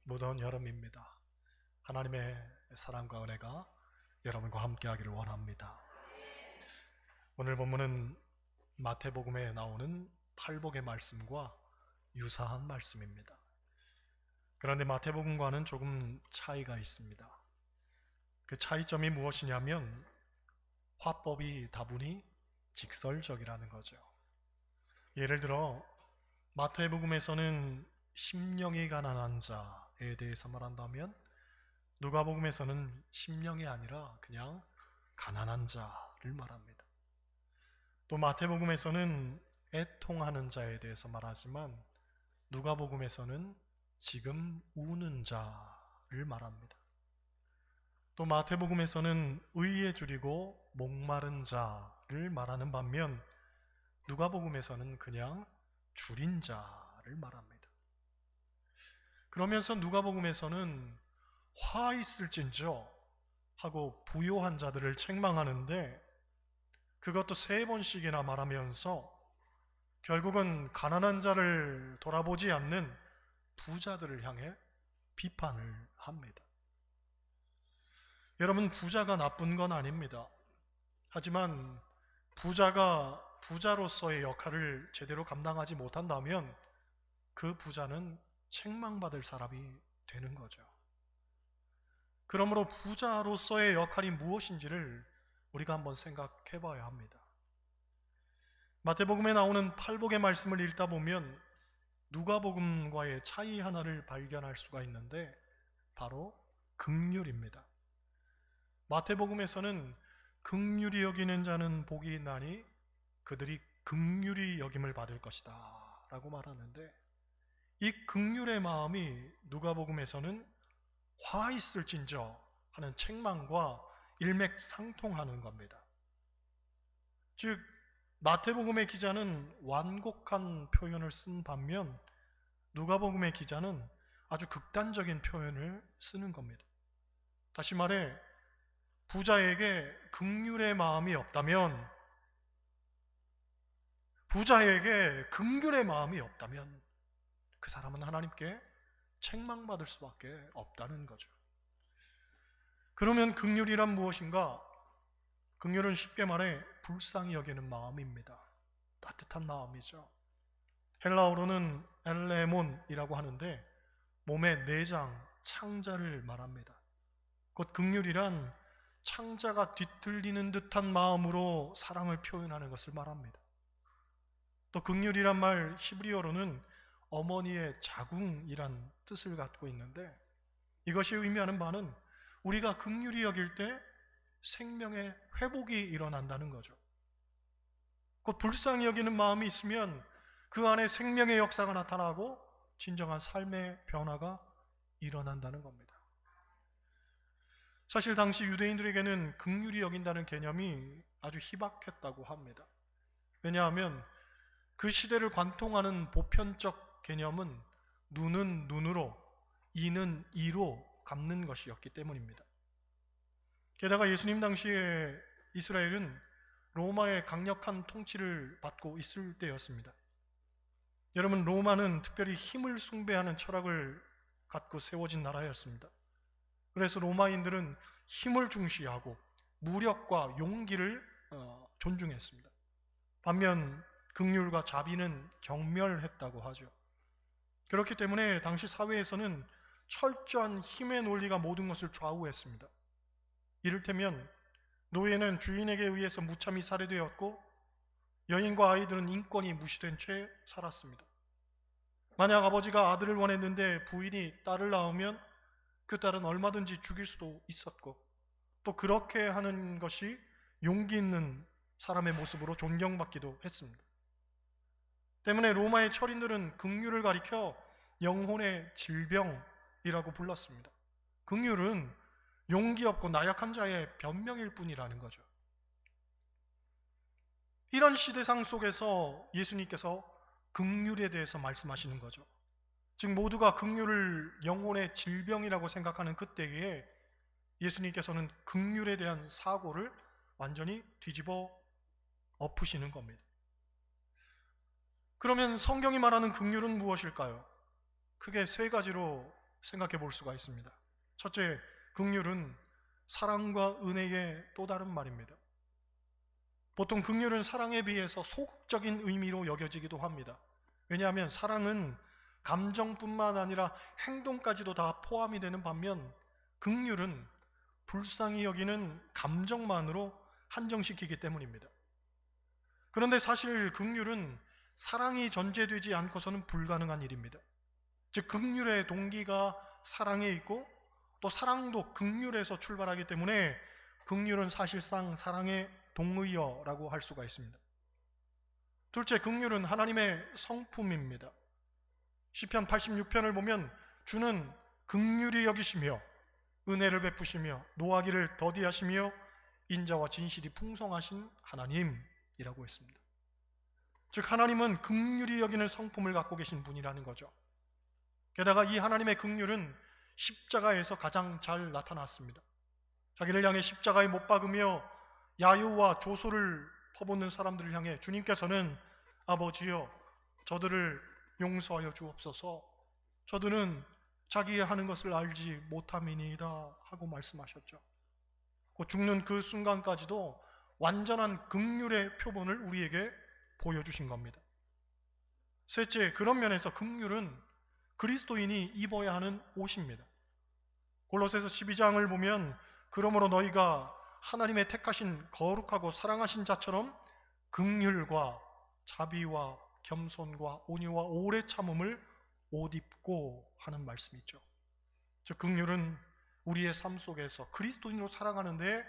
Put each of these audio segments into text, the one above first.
무더운 여름입니다. 하나님의 사랑과 은혜가 여러분과 함께 하기를 원합니다. 오늘 본문은 마태복음에 나오는 팔복의 말씀과 유사한 말씀입니다. 그런데 마태복음과는 조금 차이가 있습니다. 그 차이점이 무엇이냐면 화법이 다분히 직설적이라는 거죠. 예를 들어 마태복음에서는 심령이 가난한 자에 대해서 말한다면 누가복음에서는 심령이 아니라 그냥 가난한 자를 말합니다. 또 마태복음에서는 애통하는 자에 대해서 말하지만 누가복음에서는 지금 우는 자를 말합니다. 또 마태복음에서는 의에 줄이고 목마른 자를 말하는 반면 누가복음에서는 그냥 줄인 자를 말합니다. 그러면서 누가복음에서는 화 있을진저 하고 부요한 자들을 책망하는데 그것도 3번씩이나 말하면서 결국은 가난한 자를 돌아보지 않는 부자들을 향해 비판을 합니다. 여러분, 부자가 나쁜 건 아닙니다. 하지만 부자가 부자로서의 역할을 제대로 감당하지 못한다면 그 부자는 책망받을 사람이 되는 거죠. 그러므로 부자로서의 역할이 무엇인지를 우리가 한번 생각해 봐야 합니다. 마태복음에 나오는 팔복의 말씀을 읽다 보면 누가복음과의 차이 하나를 발견할 수가 있는데 바로 긍휼입니다. 마태복음에서는 긍휼히 여기는 자는 복이 있나니 그들이 긍휼히 여김을 받을 것이다 라고 말하는데 이 긍휼의 마음이 누가복음에서는 화 있을진저 하는 책망과 일맥상통하는 겁니다. 즉 마태복음의 기자는 완곡한 표현을 쓴 반면 누가복음의 기자는 아주 극단적인 표현을 쓰는 겁니다. 다시 말해 부자에게 긍휼의 마음이 없다면 그 사람은 하나님께 책망받을 수밖에 없다는 거죠. 그러면 긍휼이란 무엇인가? 긍휼은 쉽게 말해 불쌍히 여기는 마음입니다. 따뜻한 마음이죠. 헬라어로는 엘레몬이라고 하는데 몸의 내장, 창자를 말합니다. 곧 긍휼이란 창자가 뒤틀리는 듯한 마음으로 사랑을 표현하는 것을 말합니다. 또 긍휼이란 말 히브리어로는 어머니의 자궁이란 뜻을 갖고 있는데 이것이 의미하는 바는 우리가 긍휼히 여길 때 생명의 회복이 일어난다는 거죠. 곧 불쌍히 여기는 마음이 있으면 그 안에 생명의 역사가 나타나고 진정한 삶의 변화가 일어난다는 겁니다. 사실 당시 유대인들에게는 긍휼히 여긴다는 개념이 아주 희박했다고 합니다. 왜냐하면 그 시대를 관통하는 보편적 개념은 눈은 눈으로, 이는 이로 갚는 것이었기 때문입니다. 게다가 예수님 당시에 이스라엘은 로마의 강력한 통치를 받고 있을 때였습니다. 여러분, 로마는 특별히 힘을 숭배하는 철학을 갖고 세워진 나라였습니다. 그래서 로마인들은 힘을 중시하고 무력과 용기를 존중했습니다. 반면 긍휼과 자비는 경멸했다고 하죠. 그렇기 때문에 당시 사회에서는 철저한 힘의 논리가 모든 것을 좌우했습니다. 이를테면 노예는 주인에게 의해서 무참히 살해되었고 여인과 아이들은 인권이 무시된 채 살았습니다. 만약 아버지가 아들을 원했는데 부인이 딸을 낳으면 그 딸은 얼마든지 죽일 수도 있었고 또 그렇게 하는 것이 용기 있는 사람의 모습으로 존경받기도 했습니다. 때문에 로마의 철인들은 긍휼을 가리켜 영혼의 질병이라고 불렀습니다. 긍휼은 용기 없고 나약한 자의 변명일 뿐이라는 거죠. 이런 시대상 속에서 예수님께서 긍휼에 대해서 말씀하시는 거죠. 즉 모두가 긍휼을 영혼의 질병이라고 생각하는 그때에 예수님께서는 긍휼에 대한 사고를 완전히 뒤집어 엎으시는 겁니다. 그러면 성경이 말하는 긍휼은 무엇일까요? 크게 세 가지로 생각해 볼 수가 있습니다. 첫째, 긍휼은 사랑과 은혜의 또 다른 말입니다. 보통 긍휼은 사랑에 비해서 소극적인 의미로 여겨지기도 합니다. 왜냐하면 사랑은 감정뿐만 아니라 행동까지도 다 포함이 되는 반면 긍휼은 불쌍히 여기는 감정만으로 한정시키기 때문입니다. 그런데 사실 긍휼은 사랑이 전제되지 않고서는 불가능한 일입니다. 즉 긍휼의 동기가 사랑에 있고 또 사랑도 긍휼에서 출발하기 때문에 긍휼은 사실상 사랑의 동의어라고 할 수가 있습니다. 둘째, 긍휼은 하나님의 성품입니다. 시편 86편을 보면 주는 긍휼히 여기시며 은혜를 베푸시며 노하기를 더디하시며 인자와 진실이 풍성하신 하나님이라고 했습니다. 즉 하나님은 긍휼히 여기는 성품을 갖고 계신 분이라는 거죠. 게다가 이 하나님의 긍휼은 십자가에서 가장 잘 나타났습니다. 자기를 향해 십자가에 못 박으며 야유와 조소를 퍼붓는 사람들을 향해 주님께서는 아버지여 저들을 용서하여 주옵소서, 저들은 자기의 하는 것을 알지 못함이니이다 하고 말씀하셨죠. 죽는 그 순간까지도 완전한 긍휼의 표본을 우리에게 보여주신 겁니다. 셋째, 그런 면에서 긍휼은 그리스도인이 입어야 하는 옷입니다. 골로새서 12장을 보면 그러므로 너희가 하나님의 택하신 거룩하고 사랑하신 자처럼 긍휼과 자비와 겸손과 온유와 오래 참음을 옷 입고 하는 말씀이 있죠. 즉 긍휼은 우리의 삶 속에서 그리스도인으로 살아가는데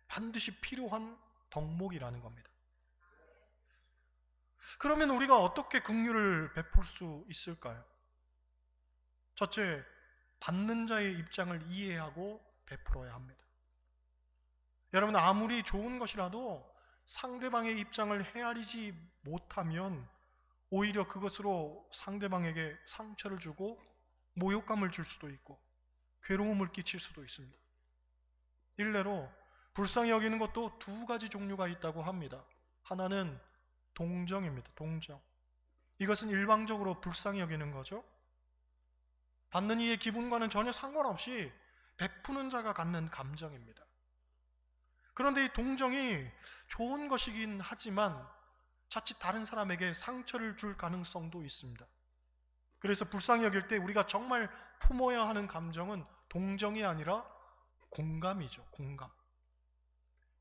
반드시 필요한 덕목이라는 겁니다. 그러면 우리가 어떻게 긍휼을 베풀 수 있을까요? 첫째, 받는 자의 입장을 이해하고 베풀어야 합니다. 여러분, 아무리 좋은 것이라도 상대방의 입장을 헤아리지 못하면 오히려 그것으로 상대방에게 상처를 주고 모욕감을 줄 수도 있고 괴로움을 끼칠 수도 있습니다. 일례로 불쌍히 여기는 것도 두 가지 종류가 있다고 합니다. 하나는 동정입니다. 동정. 이것은 일방적으로 불쌍히 여기는 거죠. 받는 이의 기분과는 전혀 상관없이 베푸는 자가 갖는 감정입니다. 그런데 이 동정이 좋은 것이긴 하지만 자칫 다른 사람에게 상처를 줄 가능성도 있습니다. 그래서 불쌍히 여길 때 우리가 정말 품어야 하는 감정은 동정이 아니라 공감이죠. 공감.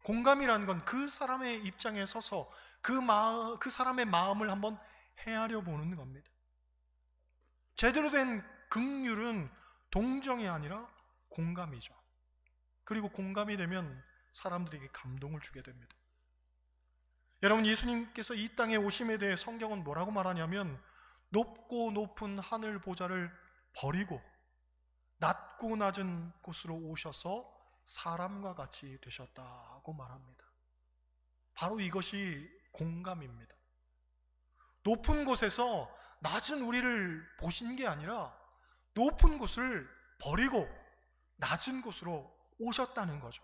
공감이라는 건 그 사람의 입장에 서서 그 사람의 마음을 한번 헤아려 보는 겁니다. 제대로 된 긍휼은 동정이 아니라 공감이죠. 그리고 공감이 되면 사람들에게 감동을 주게 됩니다. 여러분, 예수님께서 이 땅에 오심에 대해 성경은 뭐라고 말하냐면 높고 높은 하늘 보좌를 버리고 낮고 낮은 곳으로 오셔서 사람과 같이 되셨다고 말합니다. 바로 이것이 공감입니다. 높은 곳에서 낮은 우리를 보신 게 아니라 높은 곳을 버리고 낮은 곳으로 오셨다는 거죠.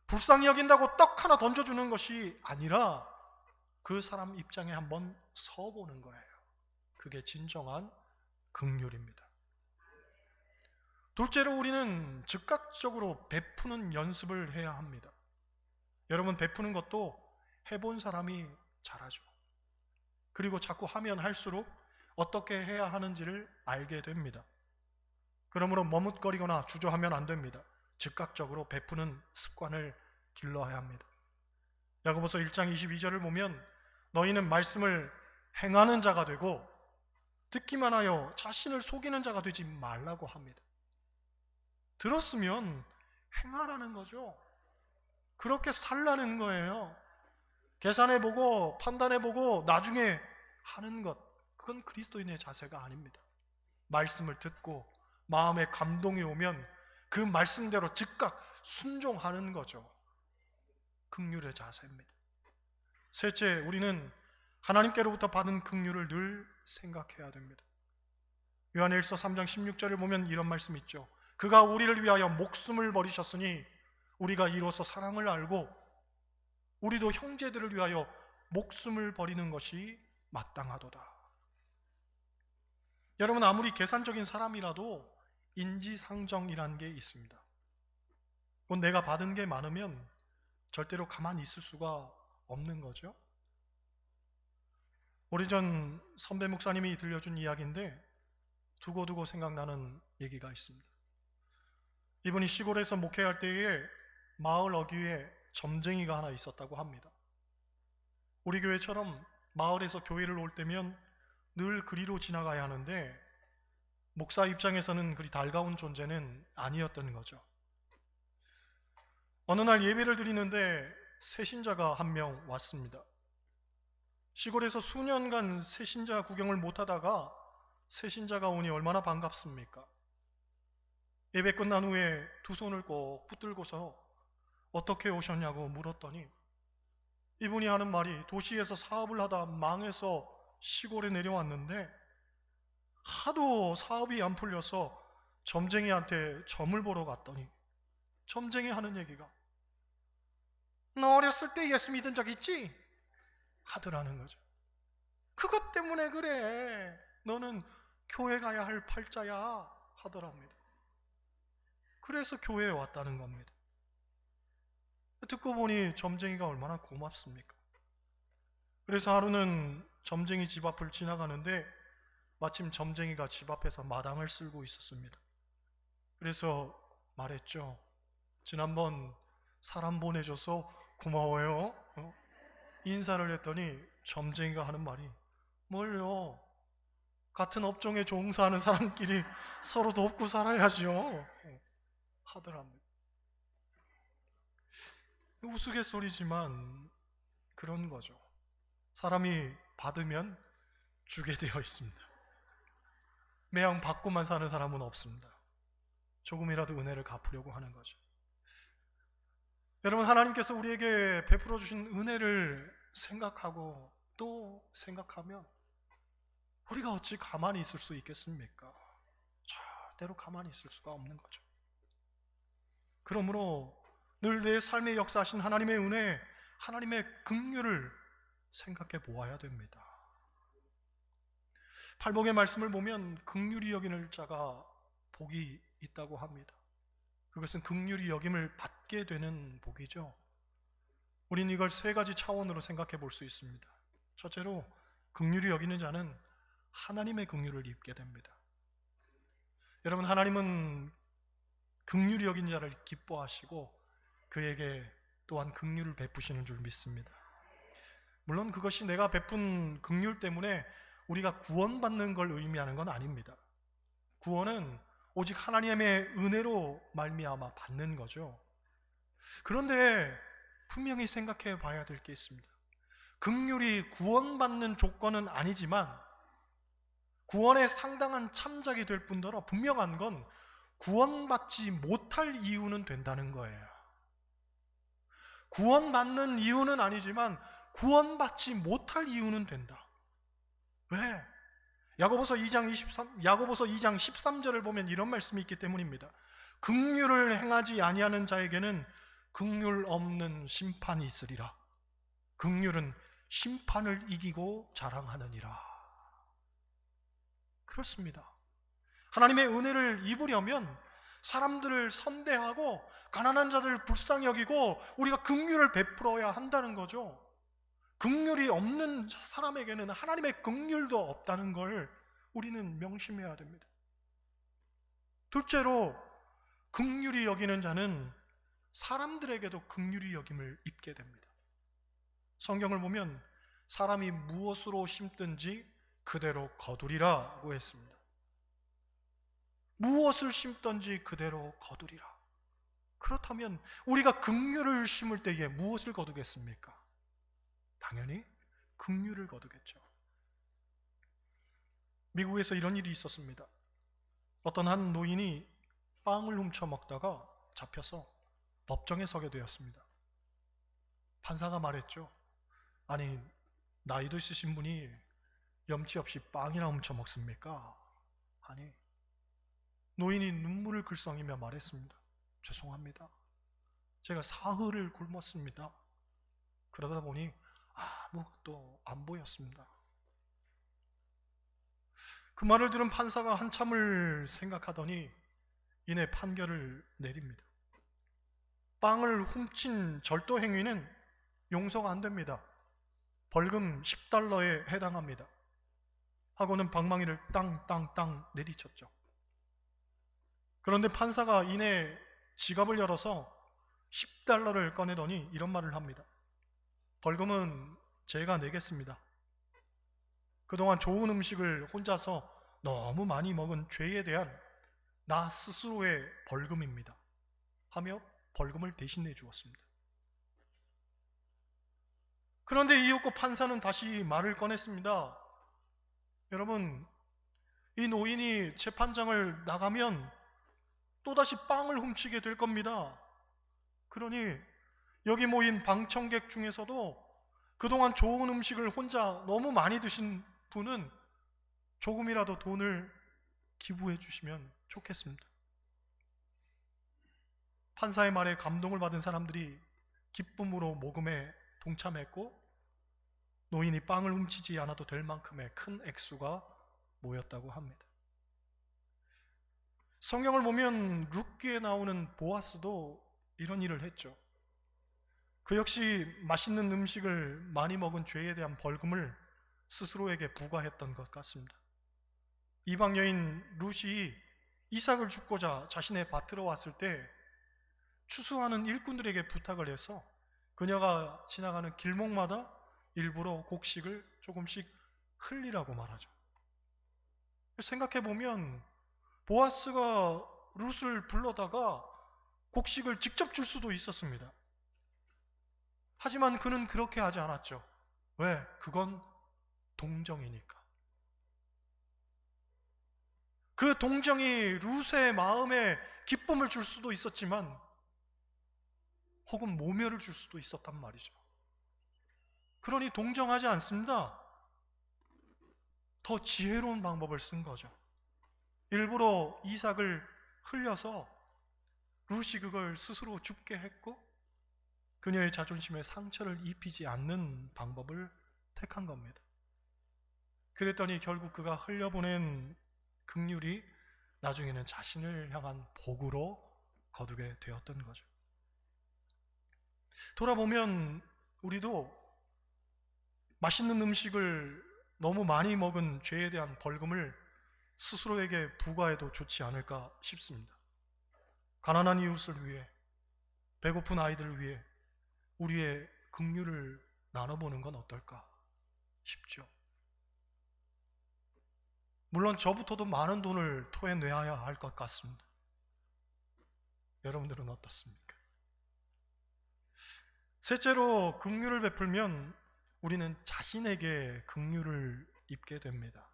불쌍히 여긴다고 떡 하나 던져주는 것이 아니라 그 사람 입장에 한번 서보는 거예요. 그게 진정한 긍휼입니다. 둘째로 우리는 즉각적으로 베푸는 연습을 해야 합니다. 여러분, 베푸는 것도 해본 사람이 잘하죠. 그리고 자꾸 하면 할수록 어떻게 해야 하는지를 알게 됩니다. 그러므로 머뭇거리거나 주저하면 안 됩니다. 즉각적으로 베푸는 습관을 길러야 합니다. 야고보서 1장 22절을 보면 너희는 말씀을 행하는 자가 되고 듣기만 하여 자신을 속이는 자가 되지 말라고 합니다. 들었으면 행하라는 거죠. 그렇게 살라는 거예요. 계산해보고 판단해보고 나중에 하는 것, 그건 그리스도인의 자세가 아닙니다. 말씀을 듣고 마음에 감동이 오면 그 말씀대로 즉각 순종하는 거죠. 긍휼의 자세입니다. 셋째, 우리는 하나님께로부터 받은 긍휼을 늘 생각해야 됩니다. 요한일서 3장 16절을 보면 이런 말씀이 있죠. 그가 우리를 위하여 목숨을 버리셨으니 우리가 이로써 사랑을 알고 우리도 형제들을 위하여 목숨을 버리는 것이 마땅하도다. 여러분, 아무리 계산적인 사람이라도 인지상정이라는 게 있습니다. 곧 내가 받은 게 많으면 절대로 가만히 있을 수가 없는 거죠. 오래전 선배 목사님이 들려준 이야기인데 두고두고 생각나는 얘기가 있습니다. 이분이 시골에서 목회할 때에 마을 어귀에 점쟁이가 하나 있었다고 합니다. 우리 교회처럼 마을에서 교회를 올 때면 늘 그리로 지나가야 하는데 목사 입장에서는 그리 달가운 존재는 아니었던 거죠. 어느 날 예배를 드리는데 새신자가 한 명 왔습니다. 시골에서 수년간 새신자 구경을 못하다가 새신자가 오니 얼마나 반갑습니까? 예배 끝난 후에 두 손을 꼭 붙들고서 어떻게 오셨냐고 물었더니 이분이 하는 말이 도시에서 사업을 하다 망해서 시골에 내려왔는데 하도 사업이 안 풀려서 점쟁이한테 점을 보러 갔더니 점쟁이 하는 얘기가 너 어렸을 때 예수 믿은 적 있지? 하더라는 거죠. 그것 때문에 그래. 너는 교회 가야 할 팔자야 하더랍니다. 그래서 교회에 왔다는 겁니다. 듣고 보니 점쟁이가 얼마나 고맙습니까? 그래서 하루는 점쟁이 집 앞을 지나가는데 마침 점쟁이가 집 앞에서 마당을 쓸고 있었습니다. 그래서 말했죠. 지난번 사람 보내줘서 고마워요. 인사를 했더니 점쟁이가 하는 말이 뭘요? 같은 업종에 종사하는 사람끼리 서로 돕고 살아야죠 하더랍니다. 우스갯소리지만 그런 거죠. 사람이 받으면 주게 되어 있습니다. 매양 받고만 사는 사람은 없습니다. 조금이라도 은혜를 갚으려고 하는 거죠. 여러분, 하나님께서 우리에게 베풀어 주신 은혜를 생각하고 또 생각하면 우리가 어찌 가만히 있을 수 있겠습니까? 절대로 가만히 있을 수가 없는 거죠. 그러므로 늘 내 삶에 역사하신 하나님의 은혜, 하나님의 긍휼을 생각해 보아야 됩니다. 팔복의 말씀을 보면 긍휼히 여기는 자가 복이 있다고 합니다. 그것은 긍휼히 여김을 받게 되는 복이죠. 우린 이걸 세 가지 차원으로 생각해 볼 수 있습니다. 첫째로 긍휼히 여기는 자는 하나님의 긍휼을 입게 됩니다. 여러분, 하나님은 긍휼히 여긴 자를 기뻐하시고 그에게 또한 긍휼을 베푸시는 줄 믿습니다. 물론 그것이 내가 베푼 긍휼 때문에 우리가 구원받는 걸 의미하는 건 아닙니다. 구원은 오직 하나님의 은혜로 말미암아 받는 거죠. 그런데 분명히 생각해 봐야 될 게 있습니다. 긍휼이 구원받는 조건은 아니지만 구원에 상당한 참작이 될 뿐더러 분명한 건 구원받지 못할 이유는 된다는 거예요. 구원받는 이유는 아니지만 구원받지 못할 이유는 된다. 왜? 야고보서 2장 13절을 보면 이런 말씀이 있기 때문입니다. 긍휼을 행하지 아니하는 자에게는 긍휼 없는 심판이 있으리라. 긍휼은 심판을 이기고 자랑하느니라. 그렇습니다. 하나님의 은혜를 입으려면 사람들을 선대하고 가난한 자들을 불쌍히 여기고 우리가 긍휼을 베풀어야 한다는 거죠. 긍휼이 없는 사람에게는 하나님의 긍휼도 없다는 걸 우리는 명심해야 됩니다. 둘째로 긍휼히 여기는 자는 사람들에게도 긍휼히 여김을 입게 됩니다. 성경을 보면 사람이 무엇으로 심든지 그대로 거두리라고 했습니다. 무엇을 심든지 그대로 거두리라. 그렇다면 우리가 긍휼을 심을 때에 무엇을 거두겠습니까? 당연히 긍휼을 거두겠죠. 미국에서 이런 일이 있었습니다. 어떤 한 노인이 빵을 훔쳐 먹다가 잡혀서 법정에 서게 되었습니다. 판사가 말했죠. 아니, 나이도 있으신 분이 염치 없이 빵이나 훔쳐 먹습니까? 아니, 노인이 눈물을 글썽이며 말했습니다. 죄송합니다. 제가 사흘을 굶었습니다. 그러다 보니 아무것도 안 보였습니다. 그 말을 들은 판사가 한참을 생각하더니 이내 판결을 내립니다. 빵을 훔친 절도 행위는 용서가 안 됩니다. 벌금 10달러에 해당합니다. 하고는 방망이를 땅땅땅 내리쳤죠. 그런데 판사가 이내 지갑을 열어서 10달러를 꺼내더니 이런 말을 합니다. 벌금은 제가 내겠습니다. 그동안 좋은 음식을 혼자서 너무 많이 먹은 죄에 대한 나 스스로의 벌금입니다. 하며 벌금을 대신 내주었습니다. 그런데 이윽고 판사는 다시 말을 꺼냈습니다. 여러분, 이 노인이 재판장을 나가면 또다시 빵을 훔치게 될 겁니다. 그러니 여기 모인 방청객 중에서도 그동안 좋은 음식을 혼자 너무 많이 드신 분은 조금이라도 돈을 기부해 주시면 좋겠습니다. 판사의 말에 감동을 받은 사람들이 기쁨으로 모금에 동참했고 노인이 빵을 훔치지 않아도 될 만큼의 큰 액수가 모였다고 합니다. 성경을 보면 룻기에 나오는 보아스도 이런 일을 했죠. 그 역시 맛있는 음식을 많이 먹은 죄에 대한 벌금을 스스로에게 부과했던 것 같습니다. 이방 여인 룻이 이삭을 줍고자 자신의 밭으로 왔을 때 추수하는 일꾼들에게 부탁을 해서 그녀가 지나가는 길목마다 일부러 곡식을 조금씩 흘리라고 말하죠. 생각해보면 보아스가 룻을 불러다가 곡식을 직접 줄 수도 있었습니다. 하지만 그는 그렇게 하지 않았죠. 왜? 그건 동정이니까. 그 동정이 룻의 마음에 기쁨을 줄 수도 있었지만 혹은 모멸을 줄 수도 있었단 말이죠. 그러니 동정하지 않습니다. 더 지혜로운 방법을 쓴 거죠. 일부러 이삭을 흘려서 룻이 그걸 스스로 죽게 했고 그녀의 자존심에 상처를 입히지 않는 방법을 택한 겁니다. 그랬더니 결국 그가 흘려보낸 긍휼이 나중에는 자신을 향한 복으로 거두게 되었던 거죠. 돌아보면 우리도 맛있는 음식을 너무 많이 먹은 죄에 대한 벌금을 스스로에게 부과해도 좋지 않을까 싶습니다. 가난한 이웃을 위해, 배고픈 아이들을 위해 우리의 긍휼을 나눠보는 건 어떨까 싶죠. 물론 저부터도 많은 돈을 토해내야 할 것 같습니다. 여러분들은 어떻습니까? 셋째로 긍휼을 베풀면 우리는 자신에게 긍휼을 입게 됩니다.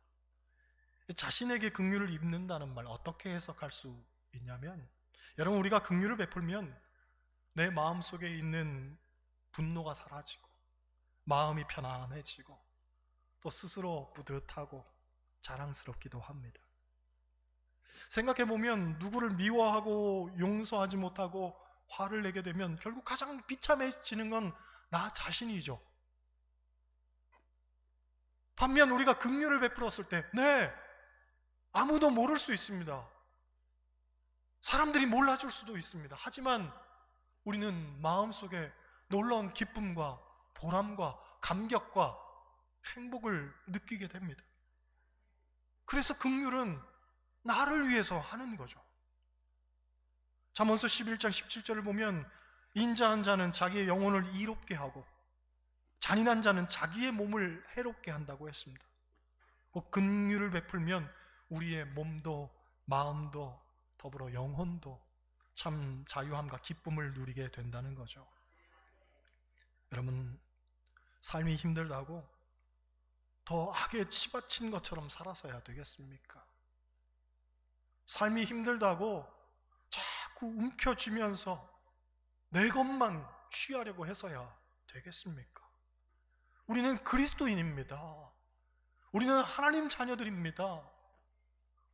자신에게 긍휼을 입는다는 말 어떻게 해석할 수 있냐면 여러분 우리가 긍휼을 베풀면 내 마음속에 있는 분노가 사라지고 마음이 편안해지고 또 스스로 뿌듯하고 자랑스럽기도 합니다. 생각해보면 누구를 미워하고 용서하지 못하고 화를 내게 되면 결국 가장 비참해지는 건 나 자신이죠. 반면 우리가 긍휼을 베풀었을 때 아무도 모를 수 있습니다. 사람들이 몰라줄 수도 있습니다. 하지만 우리는 마음속에 놀라운 기쁨과 보람과 감격과 행복을 느끼게 됩니다. 그래서 긍휼은 나를 위해서 하는 거죠. 잠언서 11장 17절을 보면 인자한 자는 자기의 영혼을 이롭게 하고 잔인한 자는 자기의 몸을 해롭게 한다고 했습니다. 꼭 긍휼을 베풀면 우리의 몸도 마음도 더불어 영혼도 참 자유함과 기쁨을 누리게 된다는 거죠. 여러분 삶이 힘들다고 더 악에 치받친 것처럼 살아서야 되겠습니까? 삶이 힘들다고 자꾸 움켜쥐면서 내 것만 취하려고 해서야 되겠습니까? 우리는 그리스도인입니다. 우리는 하나님 자녀들입니다.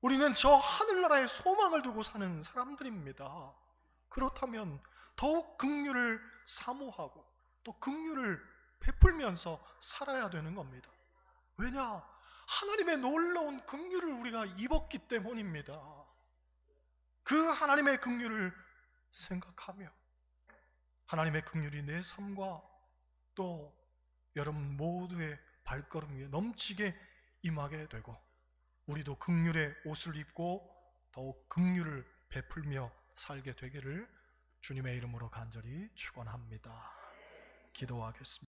우리는 저 하늘나라에 소망을 두고 사는 사람들입니다. 그렇다면 더욱 긍휼을 사모하고 또 긍휼을 베풀면서 살아야 되는 겁니다. 왜냐? 하나님의 놀라운 긍휼을 우리가 입었기 때문입니다. 그 하나님의 긍휼을 생각하며 하나님의 긍휼이 내 삶과 또 여러분 모두의 발걸음 위에 넘치게 임하게 되고 우리도 긍휼의 옷을 입고 더욱 긍휼을 베풀며 살게 되기를 주님의 이름으로 간절히 축원합니다. 기도하겠습니다.